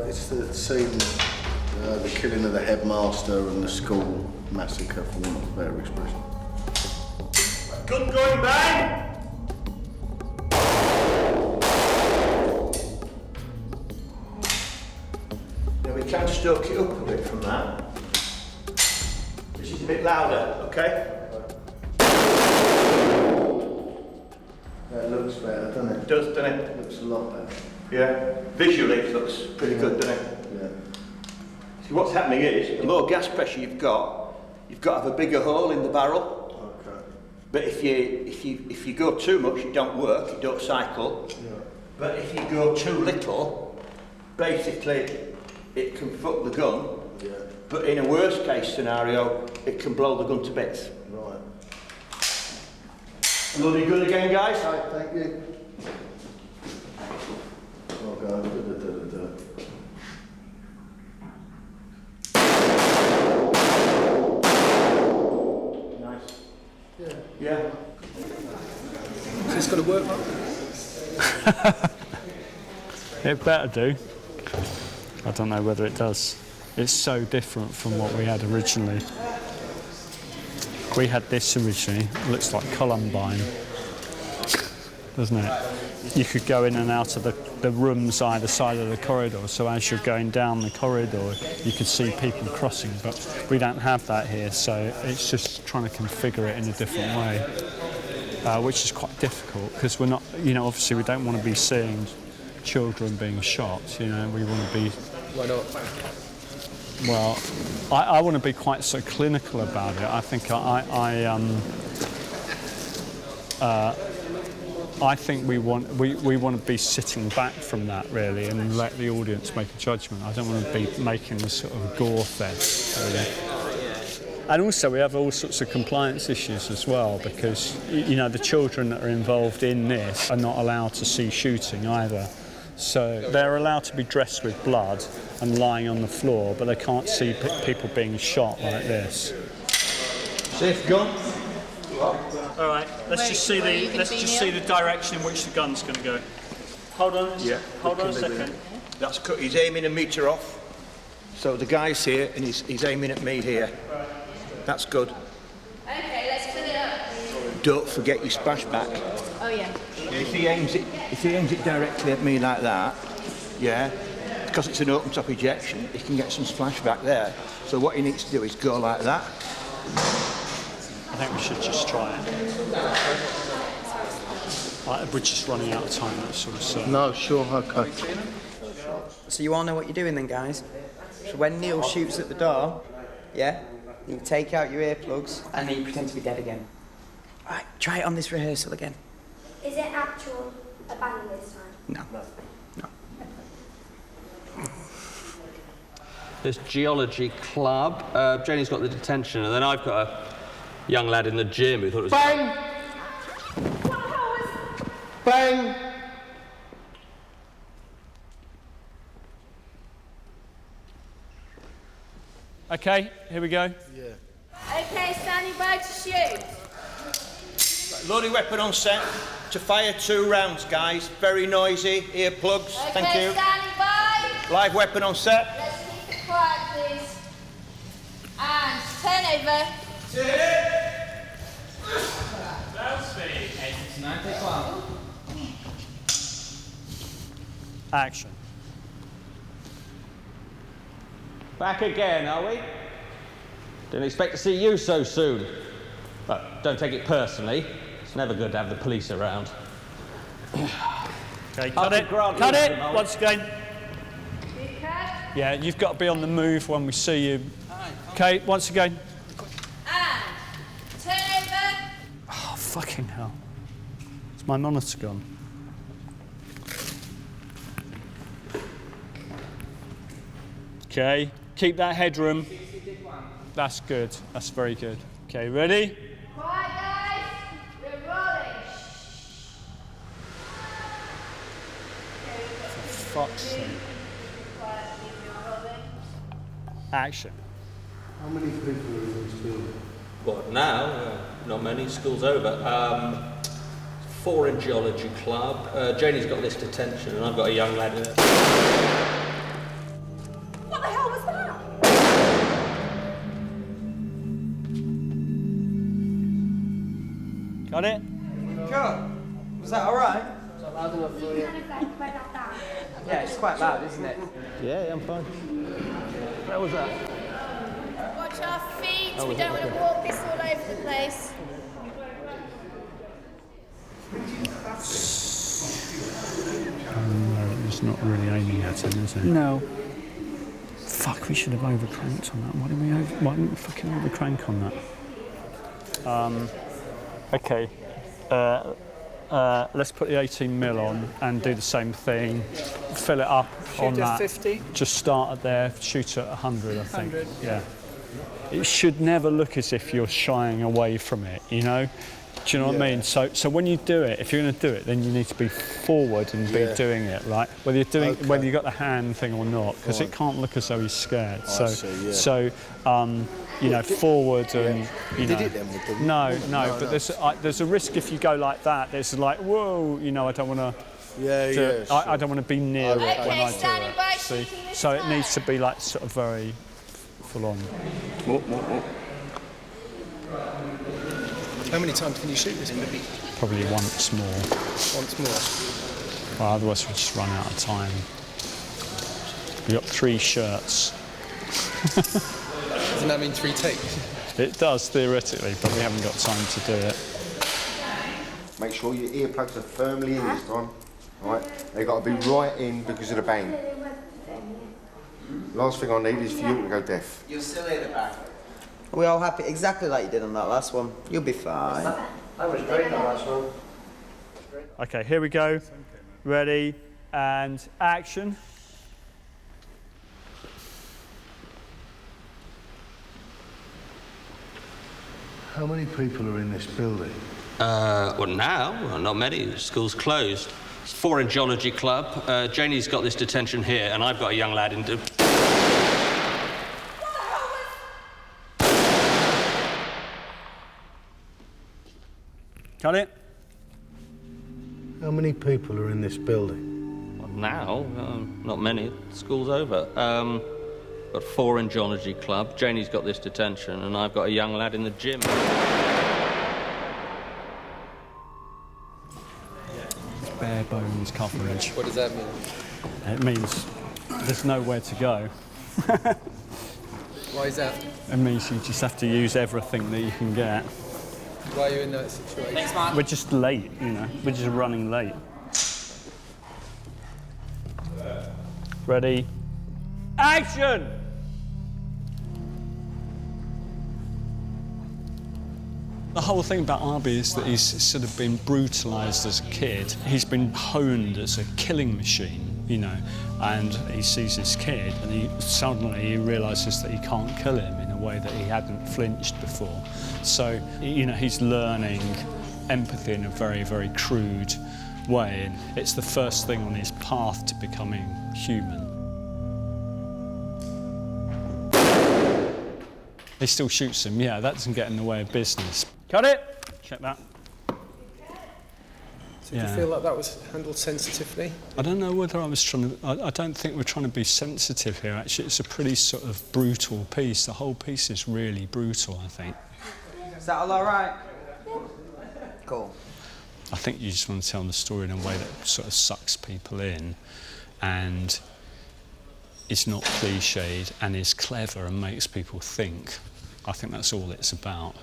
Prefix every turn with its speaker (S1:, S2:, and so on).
S1: it's the scene, the killing of the headmaster and the school massacre, for want of a better expression.
S2: Gun going bang! Now we can stoke it up a bit from that. This is a bit louder, okay?
S1: That looks better, doesn't it?
S2: It does, doesn't it?
S1: It looks a lot better.
S2: Yeah. Visually it looks pretty good, doesn't it?
S1: Yeah.
S2: See, what's happening is, the more gas pressure you've got to have a bigger hole in the barrel.
S1: Okay.
S2: But if you go too much, it don't work, it don't cycle.
S1: Yeah.
S2: But if you go too little, basically it can fuck the gun.
S1: Yeah.
S2: But in a worst case scenario, it can blow the gun to bits.
S1: Right.
S2: Loading good again, guys?
S1: Right, thank you. Oh, God.
S2: Nice. Yeah.
S3: Is this going to work, Mark?
S4: It better do. I don't know whether it does. It's so different from what we had originally. We had this originally. It looks like Columbine, doesn't it? You could go in and out of the rooms either side of the corridor, so as you're going down the corridor you could see people crossing, but we don't have that here, so it's just trying to configure it in a different way, which is quite difficult because we're not, obviously we don't want to be seeing children being shot, we want to be...
S3: Why not?
S4: Well, I want to be quite so clinical about it. I think I think we want to be sitting back from that really and let the audience make a judgment. I don't want to be making a sort of gore fest. Really. And also we have all sorts of compliance issues as well because the children that are involved in this are not allowed to see shooting either. So they're allowed to be dressed with blood and lying on the floor, but they can't see people being shot like this.
S2: Safe gun.
S4: All right, let's just see the direction in which the gun's going to go. Hold on.
S2: Yeah.
S4: Hold on a second.
S2: That's cut. He's aiming a metre off. So the guy's here and he's aiming at me here. That's good.
S5: Okay, let's put it up.
S2: Don't forget your splashback.
S5: Oh yeah.
S2: If he aims it directly at me like that, yeah, because it's an open top ejection, he can get some splashback there. So what he needs to do is go like that.
S4: I think we should just try it. We're just running out of time, that's sort of so.
S1: No, sure, okay.
S6: So you all know what you're doing then, guys? So when Neil shoots at the door, yeah, you take out your earplugs and then you pretend to be dead again. All right, try it on this rehearsal again.
S5: Is it actual a bang this time?
S6: No.
S7: This geology club. Janie's got the detention, and then I've got a young lad in the gym who thought it was...
S2: Bang! Bang!
S4: Okay, here we go.
S5: Yeah. Okay, standing by to shoot.
S2: Loading weapon on set to fire 2 rounds, guys. Very noisy. Earplugs.
S5: Okay,
S2: Thank you.
S5: standing by.
S2: Live weapon on set.
S5: Let's keep it quiet, please. And turn over.
S4: Action.
S7: Back again, are we? Didn't expect to see you so soon. But don't take it personally. It's never good to have the police around.
S4: Okay, cut it. Once again.
S5: Good cut.
S4: Yeah, you've got to be on the move when we see you. Okay, once again.
S5: And turn over.
S4: Oh, fucking hell. It's my monitor gone. Okay, keep that headroom. That's good. That's very good. Okay, ready?
S5: Quiet, guys. We're rolling.
S4: Fuck's sake. Action.
S1: How many people are in this building?
S7: What, now? Not many. School's over. 4 in geology club. Janie's got this detention, and I've got a young lad in it.
S2: Got it?
S6: Sure. Was that all right?
S3: Is that loud enough for you?
S6: Yeah, it's quite loud, isn't it?
S2: Yeah, I'm fine. Where was that?
S5: Watch our feet. We don't want to walk this all over the place.
S4: No, it's not really aiming at him, is it?
S2: No.
S4: Fuck, we should have overcranked on that. Why didn't we fucking overcrank on that? Okay. Let's put the 18mm on and do the same thing. Fill it up on
S3: Shoot
S4: that.
S3: at 50?
S4: Just start it there, shoot at 100, I think.
S3: 100.
S4: Yeah. It should never look as if you're shying away from it, you know? Do you know what I mean? So when you do it, if you're going to do it, then you need to be forward and be doing it, right? Whether you got the hand thing or not, because it can't look as though he's scared. You know, forward and you know.
S1: Did it then with the...
S4: No, but there's a risk if you go like that. There's like, whoa, you know, I don't want to. I don't want to be near it when I
S5: standing
S4: do
S5: by,
S4: it. See?
S5: shooting this
S4: So it
S5: way.
S4: needs to be like sort of very full on.
S3: How many times can you shoot this movie?
S4: Probably once more.
S3: Once more.
S4: Well, otherwise we'll just run out of time. We've got 3 shirts.
S3: Doesn't that mean 3 takes?
S4: It does, theoretically, but we haven't got time to do it.
S8: Make sure your earplugs are firmly in this time. Right? They've got to be right in because of the bang. Last thing I need is for you to go deaf.
S6: You'll still hear the bang. Are we all happy? Exactly like you did on that last one. You'll be fine.
S3: That was great, that last one.
S4: Okay, here we go. Ready, and action.
S1: How many people are in this building?
S7: Well, now, not many. School's closed. It's 4 in Geology Club. Janie's got this detention here, and I've got a young lad in...
S4: Got it?
S1: How many people are in this building?
S7: Well, now, not many. School's over. Got 4 in Geology Club. Janie's got this detention, and I've got a young lad in the gym.
S4: Bare bones coverage.
S3: What does that mean?
S4: It means there's nowhere to go.
S3: Why is that?
S4: It means you just have to use everything that you can get.
S3: Why are you in that situation?
S4: We're just late, you know. We're just running late. Ready? Action! The whole thing about Arby is that he's sort of been brutalised as a kid. He's been honed as a killing machine, you know, and he sees this kid and he suddenly realises that he can't kill him in a way that he hadn't flinched before. So, you know, he's learning empathy in a very, very crude way, and it's the first thing on his path to becoming human. He still shoots him, yeah, that doesn't get in the way of business. Cut it! Check that.
S3: So do you feel like that was handled sensitively?
S4: I don't know whether I was trying to... I don't think we're trying to be sensitive here, actually. It's a pretty sort of brutal piece. The whole piece is really brutal, I think.
S6: Is that all right? Cool.
S4: I think you just want to tell the story in a way that sort of sucks people in and is not cliched and is clever and makes people think. I think that's all it's about.